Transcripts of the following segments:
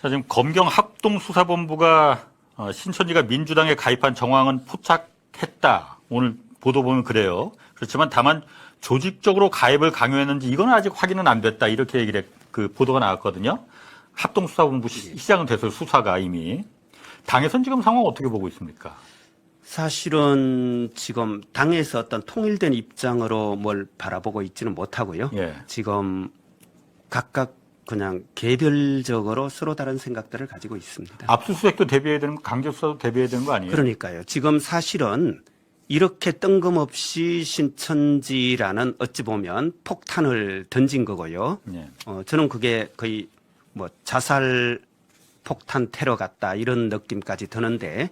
자, 지금 검경 합동수사본부가 신천지가 민주당에 가입한 정황은 포착했다. 오늘 보도 보면 그래요. 그렇지만 다만 조직적으로 가입을 강요했는지 이건 아직 확인은 안 됐다. 이렇게 얘기를 그 보도가 나왔거든요. 합동수사본부 시작은 돼서 수사가 이미. 당에서는 지금 상황 어떻게 보고 있습니까? 사실은 지금 당에서 어떤 통일된 입장으로 뭘 바라보고 있지는 못하고요. 예. 지금 각각 그냥 개별적으로 서로 다른 생각들을 가지고 있습니다. 압수수색도 대비해야 되는 거, 강제수사도 대비해야 되는 거 아니에요? 그러니까요. 지금 사실은 이렇게 뜬금없이 신천지라는 어찌 보면 폭탄을 던진 거고요. 예. 저는 그게 거의 뭐 자살 폭탄 테러 같다 이런 느낌까지 드는데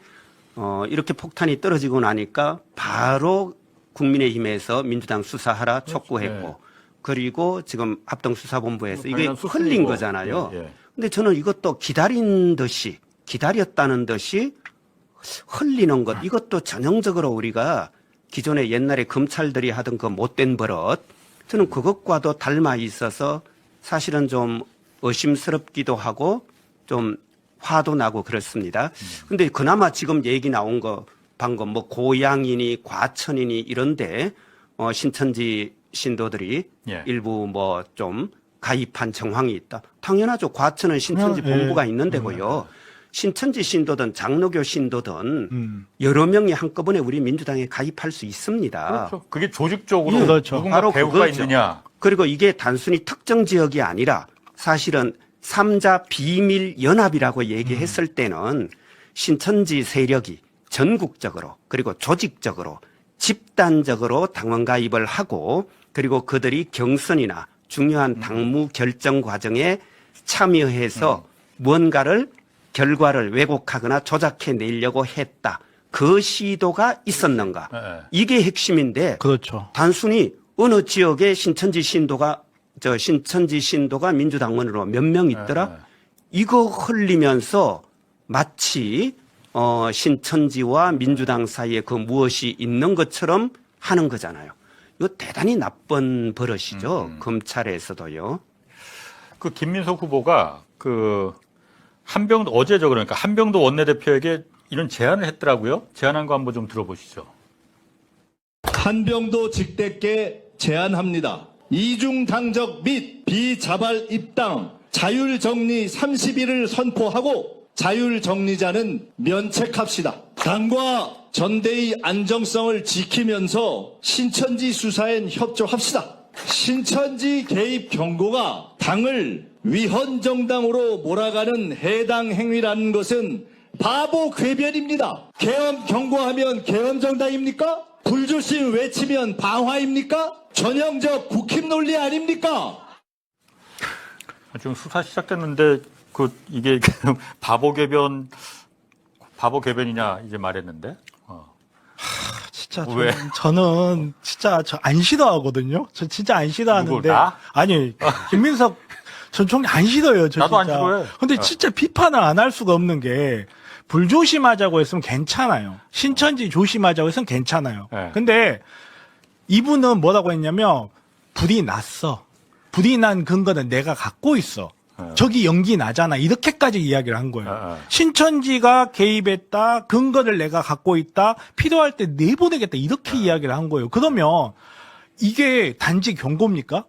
이렇게 폭탄이 떨어지고 나니까 바로 국민의힘에서 민주당 수사하라 촉구했고 예. 그리고 지금 합동수사본부에서 이게 당연 수순이고. 흘린 거잖아요. 예, 예. 근데 저는 이것도 기다렸다는 듯이 흘리는 것 이것도 전형적으로 우리가 기존에 옛날에 검찰들이 하던 그 못된 버릇 저는 그것과도 닮아 있어서 사실은 좀 의심스럽기도 하고 좀 화도 나고 그렇습니다. 근데 그나마 지금 얘기 나온 거 방금 뭐 고양이니 과천이니 이런데 신천지 신도들이 예. 일부 뭐 좀 가입한 정황이 있다. 당연하죠. 과천은 신천지 본부가 있는 데고요. 신천지 신도든 장로교 신도든 여러 명이 한꺼번에 우리 민주당에 가입할 수 있습니다. 그렇죠. 그게 조직적으로 예, 그렇죠. 누군가 바로 배후가 그거죠. 있느냐. 그리고 이게 단순히 특정 지역이 아니라 사실은 삼자 비밀 연합이라고 얘기했을 때는 신천지 세력이 전국적으로 그리고 조직적으로 집단적으로 당원 가입을 하고 그리고 그들이 경선이나 중요한 당무 결정 과정에 참여해서 무언가를 결과를 왜곡하거나 조작해 내려고 했다. 그 시도가 있었는가? 예. 이게 핵심인데 그렇죠. 단순히 어느 지역에 신천지 신도가 민주당원으로 몇 명 있더라? 예. 이거 흘리면서 마치 신천지와 민주당 사이에 그 무엇이 있는 것처럼 하는 거잖아요. 이거 대단히 나쁜 버릇이죠. 검찰에서도요. 그 김민석 후보가 그 한병도 어제죠. 그러니까 한병도 원내대표에게 이런 제안을 했더라고요. 제안한 거 한번 좀 들어보시죠. 한병도 직대께 제안합니다. 이중당적 및 비자발 입당, 자율정리 30일을 선포하고 자율정리자는 면책합시다. 당과 전대의 안정성을 지키면서 신천지 수사엔 협조합시다. 신천지 개입 경고가 당을 위헌정당으로 몰아가는 해당 행위라는 것은 바보 궤변입니다. 계엄 경고하면 계엄정당입니까? 불조심 외치면 방화입니까? 전형적 국힘 논리 아닙니까? 지금 수사 시작됐는데 이게 바보 개변이냐 이제 말했는데. 진짜 왜? 저는 진짜 저 안 싫어하거든요. 저 진짜 안 싫어하는데. 누구, 나? 아니 김민석 전 총리 안 싫어요. 저 나도 안 진짜. 싫어해. 근데 진짜 비판을 안 할 수가 없는 게 불조심하자고 했으면 괜찮아요. 신천지 조심하자고 했으면 괜찮아요. 네. 근데 이분은 뭐라고 했냐면 불이 났어. 불이 난 근거는 내가 갖고 있어. 저기 연기 나잖아. 이렇게까지 이야기를 한 거예요. 신천지가 개입했다. 근거를 내가 갖고 있다. 필요할 때 내보내겠다. 이렇게 이야기를 한 거예요. 그러면 이게 단지 경고입니까?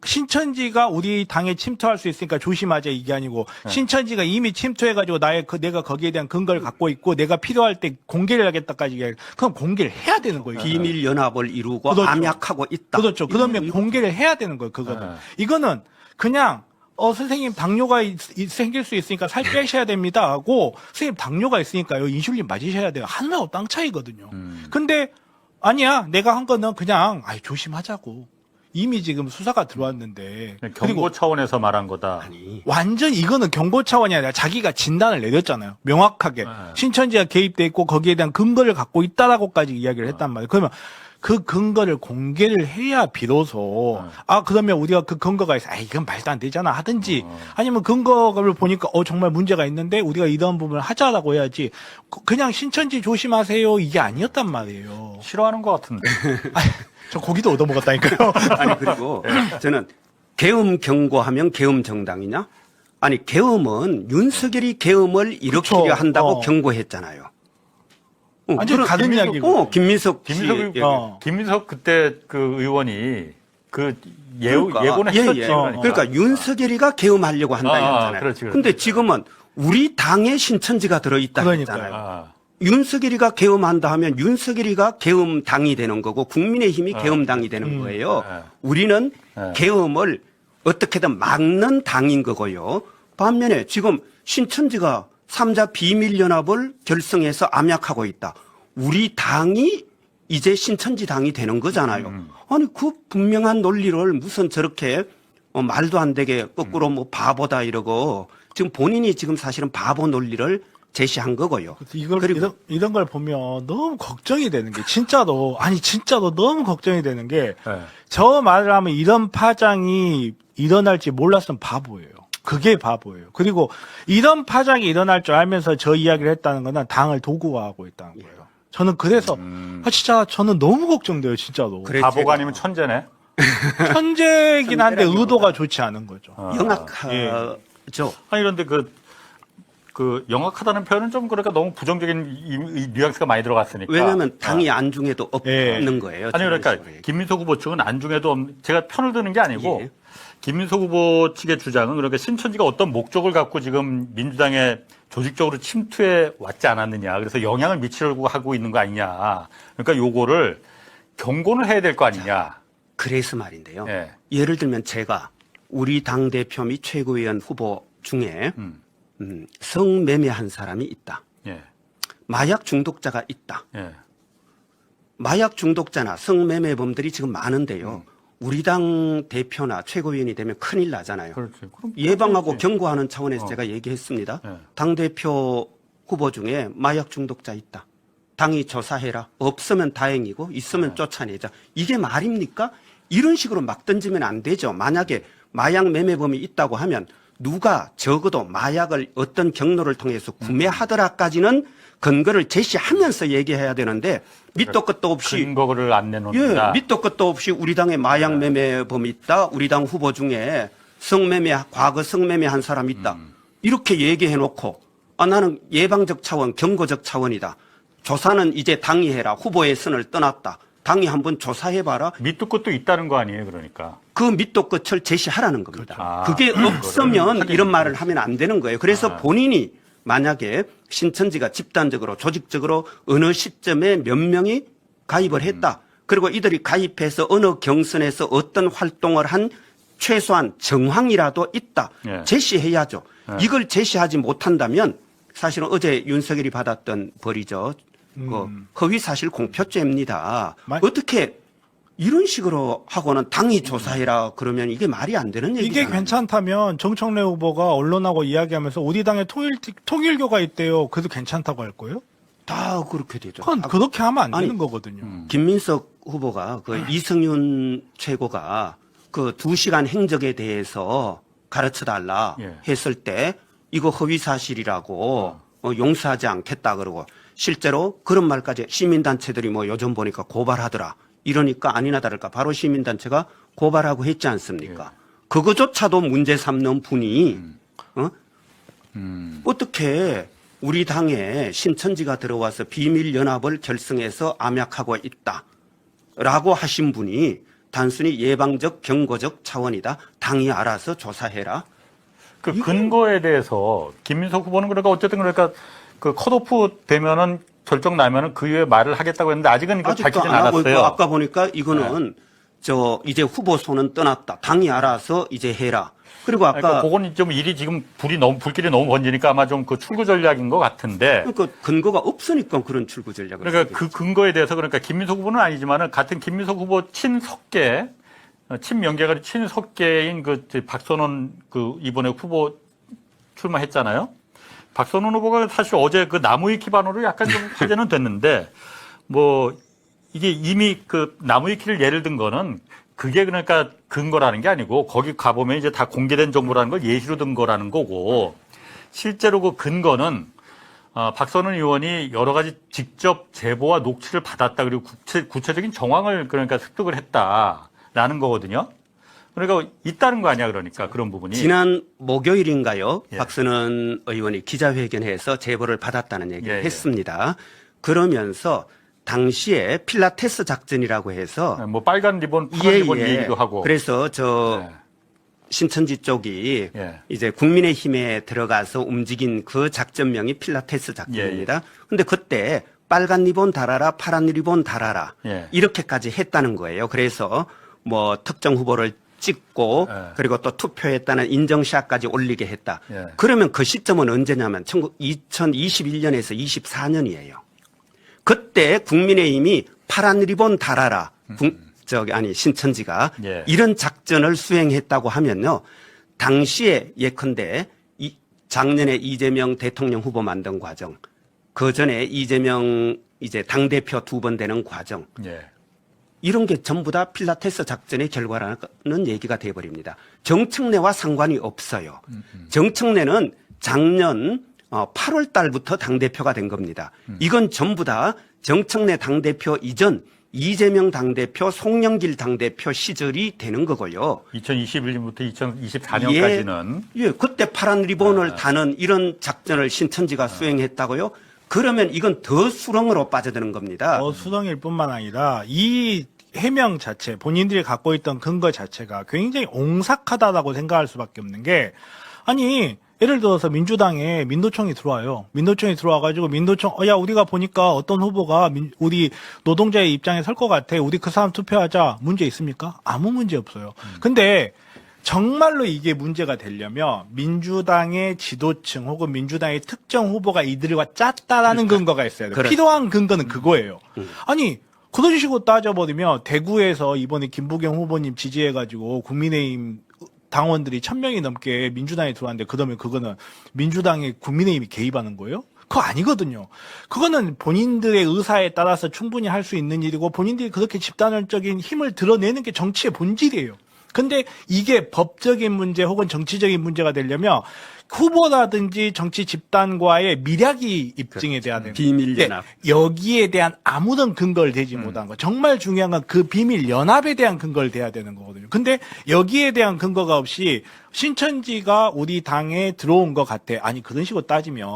신천지가 우리 당에 침투할 수 있으니까 조심하자 이게 아니고 신천지가 이미 침투해가지고 내가 거기에 대한 근거를 갖고 있고 내가 필요할 때 공개를 하겠다까지 이야기. 그럼 공개를 해야 되는 거예요. 비밀 연합을 이루고 그렇죠. 암약하고 있다. 그렇죠. 그러면 공개를 해야 되는 거예요. 그거는. 이거는 그냥 선생님 당뇨가 생길 수 있으니까 살 빼셔야 됩니다 하고 선생님 당뇨가 있으니까요 인슐린 맞으셔야 돼요. 하늘하고 땅 차이거든요. 근데 아니야 내가 한 거는 그냥 조심하자고. 이미 지금 수사가 들어왔는데 경고 그리고 차원에서 말한 거다. 아니, 완전 이거는 경고 차원이 아니라 자기가 진단을 내렸잖아요. 명확하게 신천지가 개입돼 있고 거기에 대한 근거를 갖고 있다라고까지 이야기를 했단 말이에요. 그러면 그 근거를 공개를 해야 비로소 그러면 우리가 그 근거가 있어. 이건 말도 안 되잖아 하든지 아니면 근거를 보니까 정말 문제가 있는데 우리가 이런 부분을 하자라고 해야지. 그냥 신천지 조심하세요 이게 아니었단 말이에요. 싫어하는 것 같은데. 저 고기도 얻어먹었다니까요. 아니 그리고 저는 계엄 경고하면 계엄 정당이냐? 아니 계엄은 윤석열이 계엄을 일으키려 그쵸. 한다고 경고했잖아요. 완전 다른 이야기고. 김민석 씨 김민석 그때 그 의원이 그 예고는 예, 했었지. 예. 그러니까. 그러니까 윤석열이가 계엄하려고 한다 했잖아요. 그렇지. 근데 지금은 우리 당에 신천지가 들어있다 그러니까요. 했잖아요. 윤석열이가 계엄한다 하면 윤석열이가 계엄당이 되는 거고 국민의힘이 계엄당이 되는 거예요. 우리는 계엄을 어떻게든 막는 당인 거고요. 반면에 지금 신천지가 3자 비밀연합을 결성해서 암약하고 있다. 우리 당이 이제 신천지 당이 되는 거잖아요. 아니 그 분명한 논리를 무슨 저렇게 말도 안 되게 거꾸로 뭐 바보다 이러고 지금 본인이 지금 사실은 바보 논리를 제시한 거고요. 그리고 이런 걸 보면 너무 걱정이 되는 게 진짜로 너무 걱정이 되는 게 저 말을 하면 이런 파장이 일어날지 몰랐으면 바보예요. 그게 바보예요. 그리고 이런 파장이 일어날 줄 알면서 저 이야기를 했다는 거는 당을 도구화하고 있다는 거예요. 저는 그래서 진짜 저는 너무 걱정돼요, 진짜로. 그래, 바보가 아니면 천재네. 천재긴 한데 의도가 좋지 않은 거죠. 영악하죠. 아니 그런데 그 영악하다는 표현은 좀 그러니까 너무 부정적인 이 뉘앙스가 많이 들어갔으니까. 왜냐하면 당이 안중에도 없는 거예요. 아니 그러니까 김민석 후보 측은 안중에도 제가 편을 드는 게 아니고 김민석 후보 측의 주장은 그러니까 신천지가 어떤 목적을 갖고 지금 민주당에 조직적으로 침투해 왔지 않았느냐. 그래서 영향을 미치려고 하고 있는 거 아니냐. 그러니까 요거를 경고를 해야 될 거 아니냐. 그래서 말인데요. 예. 예를 들면 제가 우리 당대표 및 최고위원 후보 중에 성매매한 사람이 있다. 예. 마약 중독자가 있다. 예. 마약 중독자나 성매매범들이 지금 많은데요. 우리 당 대표나 최고위원이 되면 큰일 나잖아요. 그렇지. 그럼 예방하고 그렇지. 경고하는 차원에서 제가 얘기했습니다. 예. 당대표 후보 중에 마약 중독자 있다. 당이 조사해라. 없으면 다행이고 있으면 쫓아내자. 이게 말입니까? 이런 식으로 막 던지면 안 되죠. 만약에 마약 매매범이 있다고 하면 누가 적어도 마약을 어떤 경로를 통해서 구매하더라까지는 근거를 제시하면서 얘기해야 되는데 밑도 끝도 없이 근거를 안 내놓는다. 밑도 끝도 없이 우리 당에 마약 매매범이 있다. 우리 당 후보 중에 과거 성매매한 사람 있다. 이렇게 얘기해 놓고 나는 예방적 차원, 경고적 차원이다. 조사는 이제 당이 해라. 후보의 선을 떠났다. 당이 한번 조사해봐라. 밑도 끝도 있다는 거 아니에요, 그러니까. 그 밑도 끝을 제시하라는 겁니다. 그렇죠. 그게 없으면 이런 말을 하면 안 되는 거예요. 그래서 본인이 만약에 신천지가 집단적으로 조직적으로 어느 시점에 몇 명이 가입을 했다. 그리고 이들이 가입해서 어느 경선에서 어떤 활동을 한 최소한 정황이라도 있다. 예. 제시해야죠. 이걸 제시하지 못한다면 사실은 어제 윤석열이 받았던 벌이죠. 그 허위사실 공표죄입니다. 어떻게 이런 식으로 하고는 당이 조사해라 그러면 이게 말이 안 되는 얘기잖아요. 이게 괜찮다면 정청래 후보가 언론하고 이야기하면서 우리 당에 통일교가 있대요. 그래도 괜찮다고 할 거예요? 다 그렇게 되죠. 그건 그렇게 하면 안 되는 아니, 거거든요. 김민석 후보가 그 이승윤 최고가 그 2시간 행적에 대해서 가르쳐 달라 했을 때 이거 허위 사실이라고 용서하지 않겠다 그러고 실제로 그런 말까지 시민단체들이 뭐 요즘 보니까 고발하더라. 이러니까 아니나 다를까 바로 시민단체가 고발하고 했지 않습니까? 그거조차도 문제 삼는 분이 어떻게 우리 당에 신천지가 들어와서 비밀연합을 결성해서 암약하고 있다라고 하신 분이 단순히 예방적 경고적 차원이다. 당이 알아서 조사해라. 그 근거에 대해서 김민석 후보는 그러니까 어쨌든 그러니까 그 컷오프 되면은 결정 나면은 그 이후에 말을 하겠다고 했는데 아직은 이거 아직도 밝히진 안 하고 있고 않았어요. 아까 보니까 이거는 이제 후보 손은 떠났다. 당이 알아서 이제 해라. 그리고 아까 그러니까 그건 좀 일이 지금 불길이 너무 번지니까 아마 좀 그 출구 전략인 것 같은데. 그러니까 근거가 없으니까 그런 출구 전략을. 그러니까 그 근거에 대해서 그러니까 김민석 후보는 아니지만은 같은 김민석 후보 친석계, 친명계가 친석계인 그 박선원 그 이번에 후보 출마했잖아요. 박선원 후보가 사실 어제 그 나무위키 기반으로 약간 좀 화제는 됐는데 뭐 이게 이미 그 나무위키를 예를 든 거는 그게 그러니까 근거라는 게 아니고 거기 가보면 이제 다 공개된 정보라는 걸 예시로 든 거라는 거고 실제로 그 근거는 박선원 의원이 여러 가지 직접 제보와 녹취를 받았다 그리고 구체적인 정황을 그러니까 습득을 했다라는 거거든요. 그러니까 있다는 거 아니야, 그러니까 그런 부분이. 지난 목요일인가요? 예. 박선원 의원이 기자회견에서 제보를 받았다는 얘기를 예, 예. 했습니다. 그러면서 당시에 필라테스 작전이라고 해서 뭐 빨간 리본, 파란 리본 이 얘기도 하고. 그래서 저 예. 신천지 쪽이 예. 이제 국민의힘에 들어가서 움직인 그 작전명이 필라테스 작전입니다. 근데 그때 빨간 리본 달아라, 파란 리본 달아라. 예. 이렇게까지 했다는 거예요. 그래서 뭐 특정 후보를 찍고 예. 그리고 또 투표했다는 인정샷까지 올리게 했다. 예. 그러면 그 시점은 언제냐면 2021년에서 24년이에요. 그때 국민의힘이 파란 리본 달아라. 신천지가 예. 이런 작전을 수행했다고 하면요. 당시에 예컨대 작년에 이재명 대통령 후보 만든 과정, 그 전에 이재명 이제 당대표 2번 되는 과정, 예. 이런 게 전부 다 필라테스 작전의 결과라는 얘기가 돼버립니다. 정청래와 상관이 없어요. 정청래는 작년 8월 달부터 당대표가 된 겁니다. 이건 전부 다 정청래 당대표 이전 이재명 당대표, 송영길 당대표 시절이 되는 거고요. 2021년부터 2024년까지는. 예, 그때 파란 리본을 다는 이런 작전을 신천지가 수행했다고요? 그러면 이건 더 수렁으로 빠져드는 겁니다. 수렁일 뿐만 아니라 이 해명 자체, 본인들이 갖고 있던 근거 자체가 굉장히 옹색하다라고 생각할 수밖에 없는 게, 아니 예를 들어서 민주당에 민노총이 들어와요. 민노총이 들어와가지고 야 우리가 보니까 어떤 후보가 우리 노동자의 입장에 설 것 같아. 우리 그 사람 투표하자. 문제 있습니까? 아무 문제 없어요. 근데 정말로 이게 문제가 되려면 민주당의 지도층 혹은 민주당의 특정 후보가 이들과 짰다라는 근거가 있어야 돼요. 그렇죠. 필요한 근거는 그거예요. 아니 그런 식으로 따져버리면 대구에서 이번에 김부겸 후보님 지지해가지고 국민의힘 당원들이 1000명이 넘게 민주당에 들어왔는데 그러면 그거는 민주당의 국민의힘이 개입하는 거예요? 그거 아니거든요. 그거는 본인들의 의사에 따라서 충분히 할 수 있는 일이고 본인들이 그렇게 집단적인 힘을 드러내는 게 정치의 본질이에요. 근데 이게 법적인 문제 혹은 정치적인 문제가 되려면 후보라든지 정치 집단과의 밀약이 입증이 돼야 돼요. 비밀 연합. 여기에 대한 아무런 근거를 대지 못한 거. 정말 중요한 건 그 비밀 연합에 대한 근거를 대야 되는 거거든요. 근데 여기에 대한 근거가 없이 신천지가 우리 당에 들어온 것 같아. 아니 그런 식으로 따지면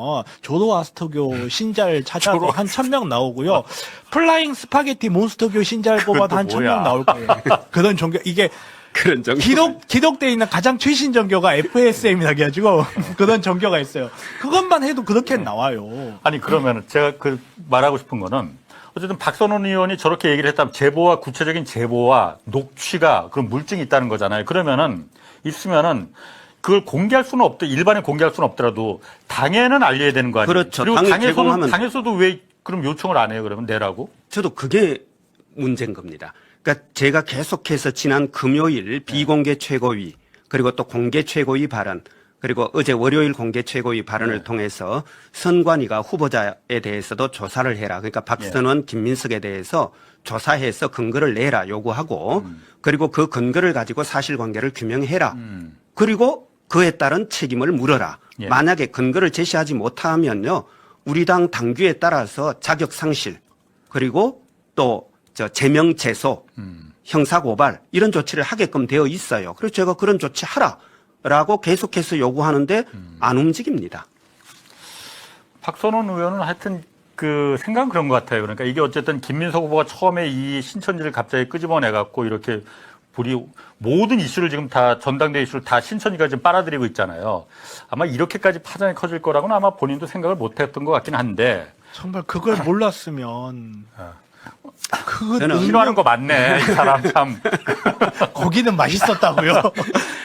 조로아스터교 신자를 찾아도 한 1000명 나오고요. 플라잉 스파게티 몬스터교 신자를 뽑아도 한 1000명 뭐야. 나올 거예요. 그런 종교 이게 그런 정도. 기록되어 있는 가장 최신 종교가 FSM이라 해가지고 그런 종교가 있어요. 그것만 해도 그렇게 나와요. 아니 그러면 제가 그 말하고 싶은 거는 어쨌든 박선원 의원이 저렇게 얘기를 했다면 제보와 구체적인 제보와 녹취가 그런 물증이 있다는 거잖아요. 그러면은 있으면은 그걸 공개할 수는 일반에 공개할 수는 없더라도 당에는 알려야 되는 거 아니에요? 그렇죠. 그리고 당에 제공하면 당에서도 왜 그럼 요청을 안 해요? 그러면 내라고? 저도 그게 문제인 겁니다. 그러니까 제가 계속해서 지난 금요일 비공개 최고위 그리고 또 공개 최고위 발언 그리고 어제 월요일 공개 최고위 발언을 통해서 선관위가 후보자에 대해서도 조사를 해라. 그러니까 박선원, 김민석에 대해서 조사해서 근거를 내라 요구하고 그리고 그 근거를 가지고 사실관계를 규명해라. 그리고 그에 따른 책임을 물어라. 예. 만약에 근거를 제시하지 못하면요. 우리 당 당규에 따라서 자격 상실 그리고 또 제명 제소, 형사 고발 이런 조치를 하게끔 되어 있어요. 그래서 제가 그런 조치 하라라고 계속해서 요구하는데 안 움직입니다. 박선원 의원은 하여튼 그 생각은 그런 것 같아요. 그러니까 이게 어쨌든 김민석 후보가 처음에 이 신천지를 갑자기 끄집어내 갖고 이렇게 모든 이슈를 지금 다 전당대회 이슈를 다 신천지가 지금 빨아들이고 있잖아요. 아마 이렇게까지 파장이 커질 거라고는 아마 본인도 생각을 못했던 것 같긴 한데. 정말 그걸 몰랐으면 저는 싫어하는 거 맞네. 이 사람 참. 거기는 맛있었다고요.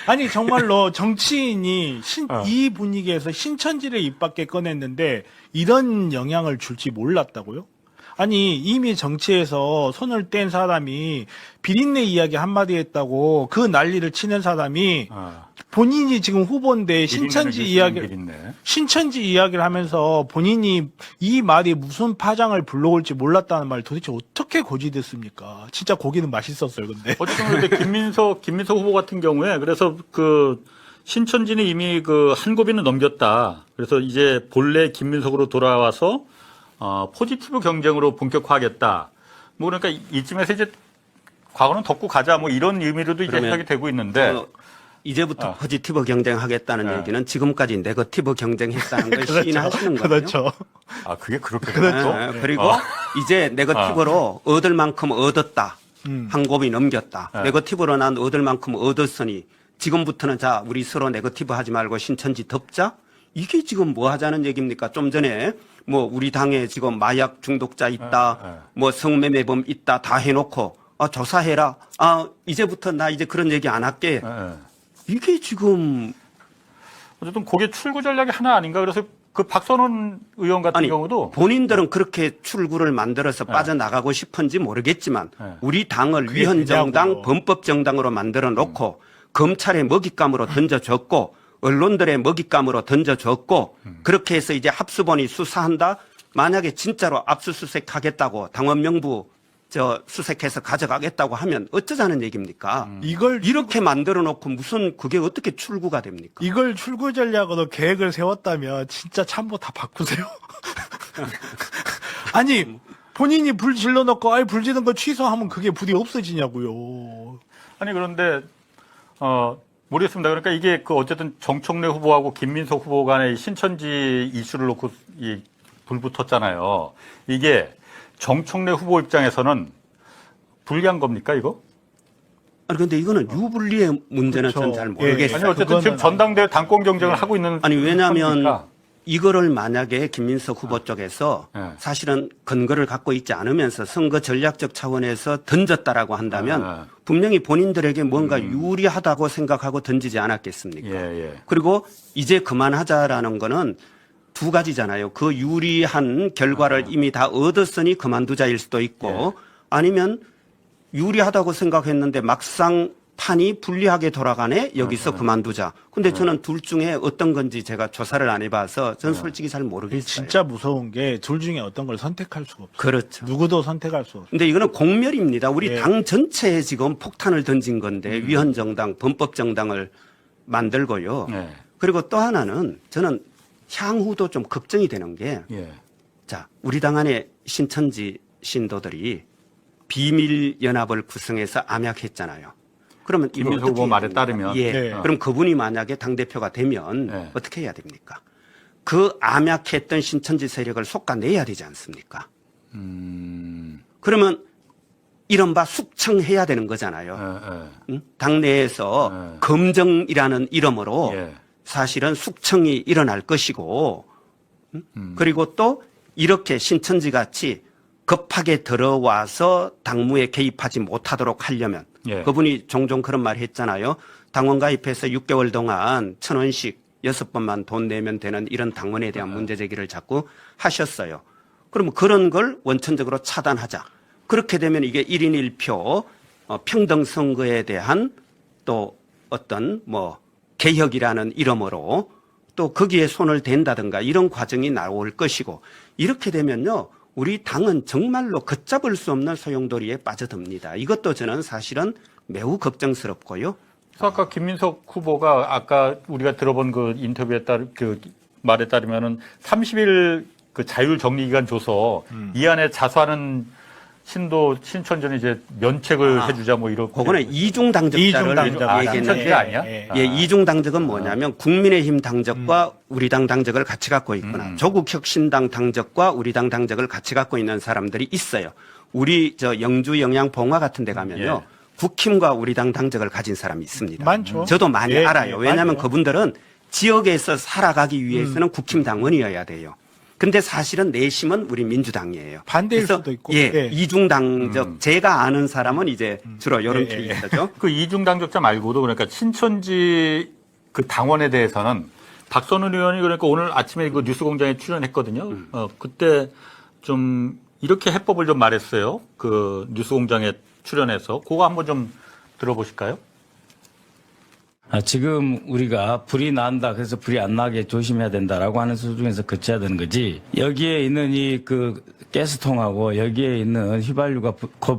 아니 정말로 정치인이 이 분위기에서 신천지를 입 밖에 꺼냈는데 이런 영향을 줄지 몰랐다고요? 아니 이미 정치에서 손을 뗀 사람이 비린내 이야기 한마디 했다고 그 난리를 치는 사람이 본인이 지금 후보인데 신천지 이야기를 하면서 본인이 이 말이 무슨 파장을 불러올지 몰랐다는 말 도대체 어떻게 고지됐습니까? 진짜 고기는 맛있었어요, 근데. 어쨌든 그런데 김민석 후보 같은 경우에 그래서 그 신천지는 이미 그 한 고비는 넘겼다. 그래서 이제 본래 김민석으로 과거는 덮고 가자 뭐 이런 의미로도 이제 그러면 해석이 되고 있는데 이제부터 포지티브 경쟁하겠다는 얘기는 지금까지 네거티브 경쟁했다는 걸 그렇죠. 시인하시는 거예요. 그렇죠. 아 그게 그렇게 그렇죠. 됐죠? 그리고 이제 네거티브로 얻을 만큼 얻었다. 한 곱이 넘겼다. 네거티브로 난 얻을 만큼 얻었으니 지금부터는 자 우리 서로 네거티브 하지 말고 신천지 덮자. 이게 지금 뭐 하자는 얘기입니까? 좀 전에 뭐 우리 당에 지금 마약 중독자 있다. 뭐 성매매범 있다. 다 해놓고 조사해라. 이제부터 나 이제 그런 얘기 안 할게. 이게 지금 어쨌든 그게 출구 전략이 하나 아닌가 그래서 그 박선원 의원 같은 아니 경우도 본인들은 그렇게 출구를 만들어서 빠져나가고 싶은지 모르겠지만 우리 당을 그게 위헌정당 되냐고요. 범법정당으로 만들어 놓고 검찰의 먹잇감으로 던져줬고 언론들의 먹잇감으로 던져줬고 그렇게 해서 이제 합수본이 수사한다. 만약에 진짜로 압수수색하겠다고 당원 명부 수색해서 가져가겠다고 하면 어쩌자는 얘기입니까? 이걸 이렇게 만들어 놓고 무슨 그게 어떻게 출구가 됩니까? 이걸 출구 전략으로 계획을 세웠다면 진짜 참모 다 바꾸세요. 아니 본인이 불 질러놓고 불 지른 거 취소하면 그게 불이 없어지냐고요. 아니 그런데 모르겠습니다. 그러니까 이게 그 어쨌든 정청래 후보하고 김민석 후보 간의 신천지 이슈를 놓고 이 불 붙었잖아요. 이게 정청래 후보 입장에서는 불리한 겁니까 이거? 아니 근데 이거는 유불리의 문제는 그렇죠. 저는 잘 예, 모르겠어요. 아니 어쨌든 지금 전당대회 당권 경쟁을 하고 있는 아니 왜냐하면 상황이니까. 이거를 만약에 김민석 후보 쪽에서 사실은 근거를 갖고 있지 않으면서 선거 전략적 차원에서 던졌다라고 한다면 분명히 본인들에게 뭔가 유리하다고 생각하고 던지지 않았겠습니까? 예. 그리고 이제 그만하자라는 거는 두 가지잖아요. 그 유리한 결과를 이미 다 얻었으니 그만두자일 수도 있고 아니면 유리하다고 생각했는데 막상 판이 불리하게 돌아가네 여기서 그만두자. 근데 저는 둘 중에 어떤 건지 제가 조사를 안 해봐서 저는 솔직히 잘 모르겠어요. 진짜 무서운 게 둘 중에 어떤 걸 선택할 수가 없어요. 그렇죠. 누구도 선택할 수 없어요. 근데 이거는 공멸입니다. 우리 예. 당 전체에 지금 폭탄을 던진 건데 위헌정당, 범법정당을 만들고요. 네. 그리고 또 하나는 저는 향후도 좀 걱정이 되는 게 예. 자, 우리 당 안에 신천지 신도들이 비밀 연합을 구성해서 암약했잖아요. 그러면 이거 김민석 어떻게 후보 해야 말에 됩니까? 따르면. 예. 네. 그럼 그분이 만약에 당 대표가 되면 네. 어떻게 해야 됩니까? 그 암약했던 신천지 세력을 솎아내야 되지 않습니까? 그러면 이른바 숙청해야 되는 거잖아요. 응? 당내에서 검정이라는 이름으로 예. 사실은 숙청이 일어날 것이고 그리고 또 이렇게 신천지 같이 급하게 들어와서 당무에 개입하지 못하도록 하려면 예. 그분이 종종 그런 말 했잖아요. 당원 가입해서 6개월 동안 1,000원씩 6번만 돈 내면 되는 이런 당원에 대한 문제 제기를 자꾸 하셨어요. 그러면 그런 걸 원천적으로 차단하자. 그렇게 되면 이게 1인 1표 평등 선거에 대한 또 어떤 뭐 개혁이라는 이름으로 또 거기에 손을 댄다든가 이런 과정이 나올 것이고 이렇게 되면요. 우리 당은 정말로 걷잡을 수 없는 소용돌이에 빠져듭니다. 이것도 저는 사실은 매우 걱정스럽고요. 그래서 아까 김민석 후보가 아까 우리가 들어본 그 인터뷰에 따르 그 말에 따르면은 30일 그 자율 정리 기간 줘서 이 안에 자수하는 신천지는 이제 면책을 해주자 뭐 이런. 그거는 이중 당적자를 이중당적. 얘기했는데 아니야? 예, 이중 당적은 뭐냐면 국민의힘 당적과 우리 당 당적을 같이 갖고 있거나 조국혁신당 당적과 우리 당 당적을 같이 갖고 있는 사람들이 있어요. 우리 영주 영양봉화 같은 데 가면요. 예. 국힘과 우리 당 당적을 가진 사람이 있습니다. 많죠. 저도 많이 예, 알아요. 예, 왜냐하면 맞아요. 그분들은 지역에서 살아가기 위해서는 국힘 당원이어야 돼요. 근데 사실은 내심은 우리 민주당이에요. 반대일 그래서 수도 있고. 예, 예. 이중당적 제가 아는 사람은 이제 주로 이런 예, 예. 케이스죠. 그 이중당적자 말고도 그러니까 신천지 그 당원에 대해서는 박선원 의원이 그러니까 오늘 아침에 그 뉴스공장에 출연했거든요. 그때 좀 이렇게 해법을 좀 말했어요. 그 뉴스공장에 출연해서 그거 한번 좀 들어보실까요? 지금 우리가 불이 난다. 그래서 불이 안 나게 조심해야 된다라고 하는 수준에서 그쳐야 되는 거지. 여기에 있는 이 그 가스통하고 여기에 있는 휘발유가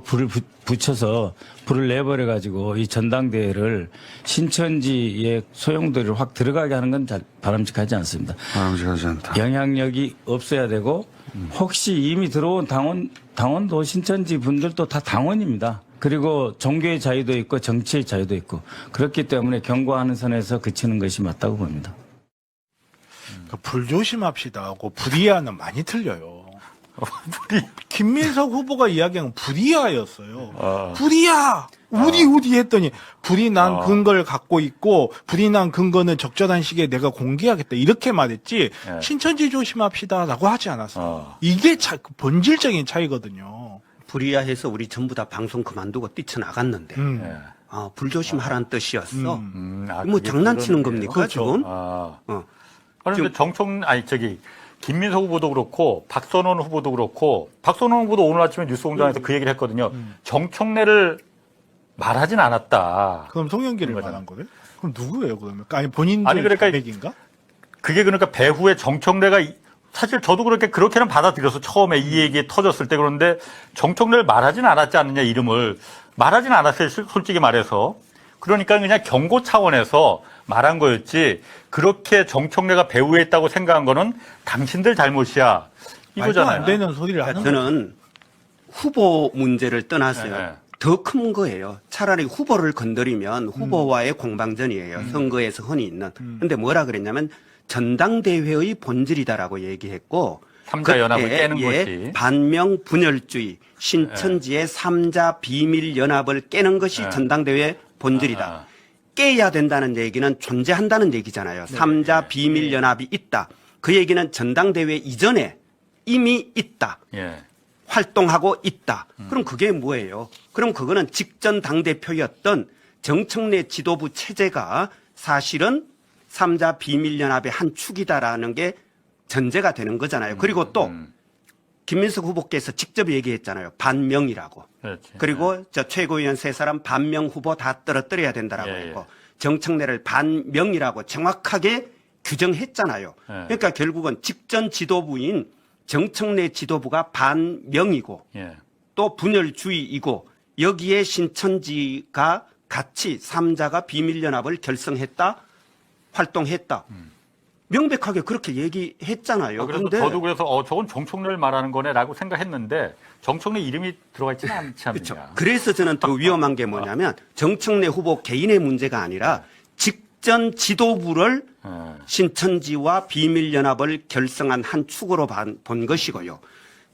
불을 붙여서 불을 내버려 가지고 이 전당대회를 신천지의 소용돌이를 확 들어가게 하는 건 잘 바람직하지 않습니다. 바람직하지 않다. 영향력이 없어야 되고 혹시 이미 들어온 당원도 신천지 분들도 다 당원입니다. 그리고 종교의 자유도 있고 정치의 자유도 있고 그렇기 때문에 경고하는 선에서 그치는 것이 맞다고 봅니다. 불조심합시다 하고 불이야는 많이 틀려요. 김민석 후보가 이야기한 불이야였어요. 불이야! 우디 했더니 불이 난 근거를 갖고 있고 불이 난 근거는 적절한 시기에 내가 공개하겠다 이렇게 말했지 신천지 조심합시다라고 하지 않았어요. 이게 본질적인 차이거든요. 불이야해서 우리 전부 다 방송 그만두고 뛰쳐나갔는데 불조심하라는 뜻이었어. 뭐 그게 장난치는 그런 겁니까 그렇죠. 지금? 그런데 김민석 후보도 그렇고 박선원 후보도 그렇고 박선원 후보도 오늘 아침에 뉴스공장에서 그 얘기를 했거든요. 정청래를 말하진 않았다. 그럼 송영길을 말한 거예요? 그럼 누구예요 그러면? 아니 본인들 아니, 그러니까 맥인가? 그게 그러니까 배후에 정청래가 사실 저도 그렇게는 받아들여서 처음에 이 얘기 터졌을 때 그런데 정청래를 말하진 않았지 않느냐 이름을 말하진 않았어요 솔직히 말해서. 그러니까 그냥 경고 차원에서 말한 거였지 그렇게 정청래가 배후에 있다고 생각한 거는 당신들 잘못이야 말도 이거잖아요. 안 되는 소리를 하는 거예요. 저는 후보 문제를 떠나서요. 네. 더 큰 거예요. 차라리 후보를 건드리면 후보와의 공방전이에요. 선거에서 흔히 있는. 근데 뭐라 그랬냐면 전당대회의 본질이다라고 얘기했고 삼자 연합을 그때, 깨는 것이. 반명 분열주의, 신천지의 삼자 비밀 연합을 깨는 것이 전당대회 본질이다. 깨야 된다는 얘기는 존재한다는 얘기잖아요. 삼자 비밀 연합이 있다. 그 얘기는 전당대회 이전에 이미 있다. 예. 활동하고 있다. 그럼 그게 뭐예요? 그럼 그거는 직전 당대표였던 정청래 지도부 체제가 사실은 삼자 비밀연합의 한 축이다라는 게 전제가 되는 거잖아요. 그리고 또 김민석 후보께서 직접 얘기했잖아요. 반명이라고. 그렇지. 그리고 저 최고위원 세 사람 반명 후보 다 떨어뜨려야 된다라고 예, 했고 정청래를 반명이라고 정확하게 규정했잖아요. 그러니까 결국은 직전 지도부인 정청래 지도부가 반명이고 예. 또 분열주의이고 여기에 신천지가 같이 삼자가 비밀연합을 결성했다, 활동했다. 명백하게 그렇게 얘기했잖아요. 그래서 근데 저도 그래서 저건 정청래를 말하는 거네라고 생각했는데 정청래 이름이 들어가 있지는 않지 않느냐. 그렇죠. 그래서 저는 더 위험한 게 뭐냐면 정청래 후보 개인의 문제가 아니라 직전 지도부를 신천지와 비밀연합을 결성한 한 축으로 본 것이고요.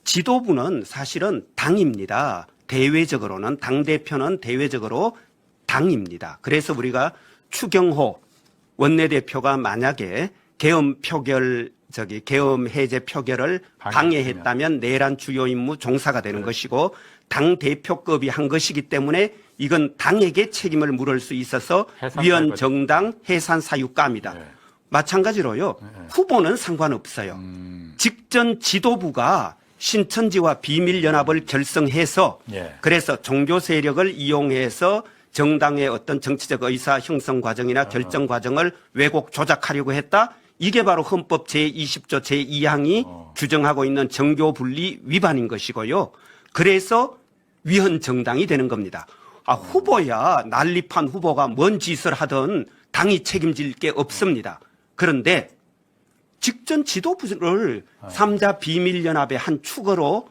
지도부는 사실은 당입니다. 대외적으로는 당대표는 대외적으로 당입니다. 그래서 우리가 추경호 원내대표가 만약에 계엄 해제 표결을 방해했다면 내란 주요 임무 종사가 되는 것이고 당대표급이 한 것이기 때문에 이건 당에게 책임을 물을 수 있어서 위헌 정당 해산 사유감이다. 마찬가지로요. 후보는 상관없어요. 직전 지도부가 신천지와 비밀연합을 결성해서 그래서 종교 세력을 이용해서 정당의 어떤 정치적 의사 형성 과정이나 결정 과정을 왜곡 조작하려고 했다. 이게 바로 헌법 제20조 제2항이 규정하고 있는 정교 분리 위반인 것이고요. 그래서 위헌 정당이 되는 겁니다. 후보야 난립한 후보가 뭔 짓을 하든 당이 책임질 게 없습니다. 그런데 직전 지도부를 삼자 비밀연합의 한 축으로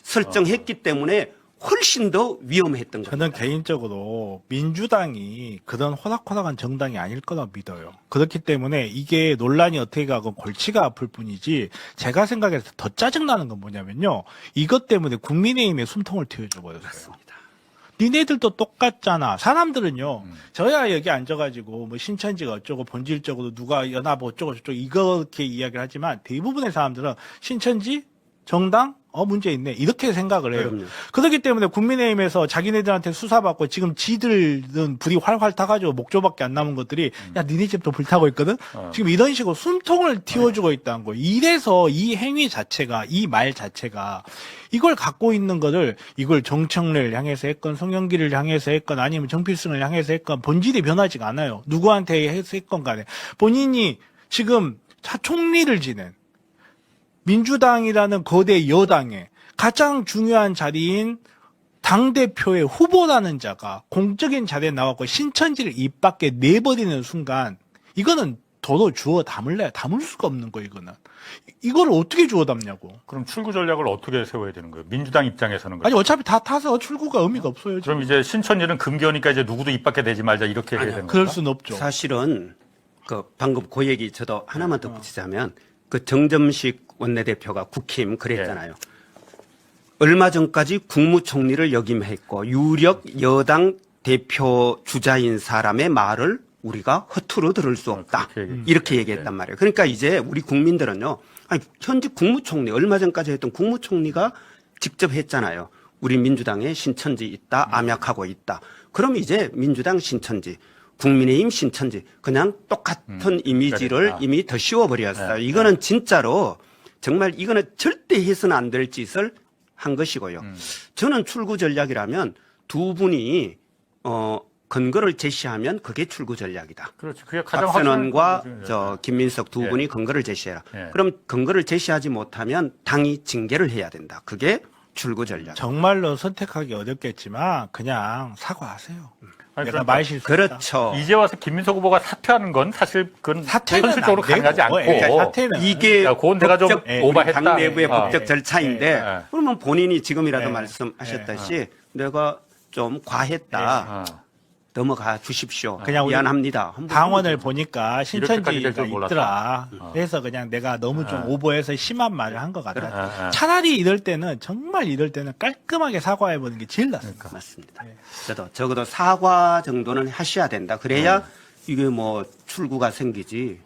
설정했기 때문에 훨씬 더 위험했던 겁니다. 저는 개인적으로 민주당이 그런 호락호락한 정당이 아닐 거라 믿어요. 그렇기 때문에 이게 논란이 어떻게 가건 골치가 아플 뿐이지 제가 생각해서 더 짜증나는 건 뭐냐면요. 이것 때문에 국민의힘에 숨통을 틔워줘 버렸어요. 그렇습니다. 니네들도 똑같잖아. 사람들은요. 저야 여기 앉아가지고 뭐 신천지가 어쩌고 본질적으로 누가 연합 어쩌고 저쩌고 이렇게 이야기를 하지만 대부분의 사람들은 신천지 정당 문제 있네 이렇게 생각을 해요. 그럼요. 그렇기 때문에 국민의힘에서 자기네들한테 수사받고 지금 지들은 불이 활활 타가지고 목조밖에 안 남은 것들이 야 니네 집도 불타고 있거든. 지금 이런 식으로 숨통을 틔워주고 있다는 거예요. 이래서 이 행위 자체가 이 말 자체가 이걸 갖고 있는 거를 이걸 정청래를 향해서 했건 송영길을 향해서 했건 아니면 정필승을 향해서 했건 본질이 변하지가 않아요. 누구한테 해서 했건 간에 본인이 지금 총리를 지낸 민주당이라는 거대 여당의 가장 중요한 자리인 당대표의 후보라는 자가 공적인 자리에 나왔고 신천지를 입 밖에 내버리는 순간 이거는 도로 주워 담을래? 담을 수가 없는 거 이거는. 이걸 어떻게 주워 담냐고. 그럼 출구 전략을 어떻게 세워야 되는 거예요? 민주당 입장에서는. 아니 어차피 다 타서 출구가 의미가 없어요. 지금. 그럼 이제 신천지는 금기어니까 이제 누구도 입 밖에 내지 말자 이렇게 해야 되는 그럴 거예요? 수는 없죠. 사실은 그 방금 그 얘기 저도 하나만 덧붙이자면 그 정점식 원내대표가 국힘 그랬잖아요. 얼마 전까지 국무총리를 역임했고 유력 여당 대표 주자인 사람의 말을 우리가 허투루 들을 수 없다. 이렇게 얘기했단 말이에요. 그러니까 이제 우리 국민들은요. 아니, 현직 국무총리 얼마 전까지 했던 국무총리가 직접 했잖아요. 우리 민주당에 신천지 있다, 암약하고 있다. 그럼 이제 민주당 신천지, 국민의힘 신천지 그냥 똑같은 이미지를 그러니까. 이미 더 씌워버렸어요. 네, 이거는 진짜로 정말 이거는 절대 해서는 안 될 짓을 한 것이고요. 저는 출구 전략이라면 두 분이 근거를 제시하면 그게 출구 전략이다. 그렇죠. 그게 가장 박선원과 확실한 저 김민석 두 예. 분이 근거를 제시해라. 예. 그럼 근거를 제시하지 못하면 당이 징계를 해야 된다. 그게 출구 전략. 정말로 선택하기 어렵겠지만 그냥 사과하세요. 아니, 내가 그러니까 말 실수. 그렇죠. 이제 와서 김민석 후보가 사퇴하는 건 사실 그건 사퇴는 현실적으로 안 되고, 가능하지 않고 그러니까 사퇴는 이게 야, 그건 내가 좀 오버했다. 당 내부의 아. 법적 절차인데 예. 그러면 본인이 지금이라도 예. 말씀하셨듯이 내가 좀 과했다. 아. 넘어가 주십시오. 그냥 우리 미안합니다. 한번 당원을 보니까 이렇게까지 될 신천지가 줄 몰랐다. 있더라. 그래서 그냥 내가 너무 좀 오버해서 심한 말을 한 것 같아. 아. 차라리 이럴 때는 정말 이럴 때는 깔끔하게 사과해보는 게 제일 낫습니다. 맞습니다. 저도 적어도 사과 정도는 하셔야 된다. 그래야 이게 뭐 출구가 생기지.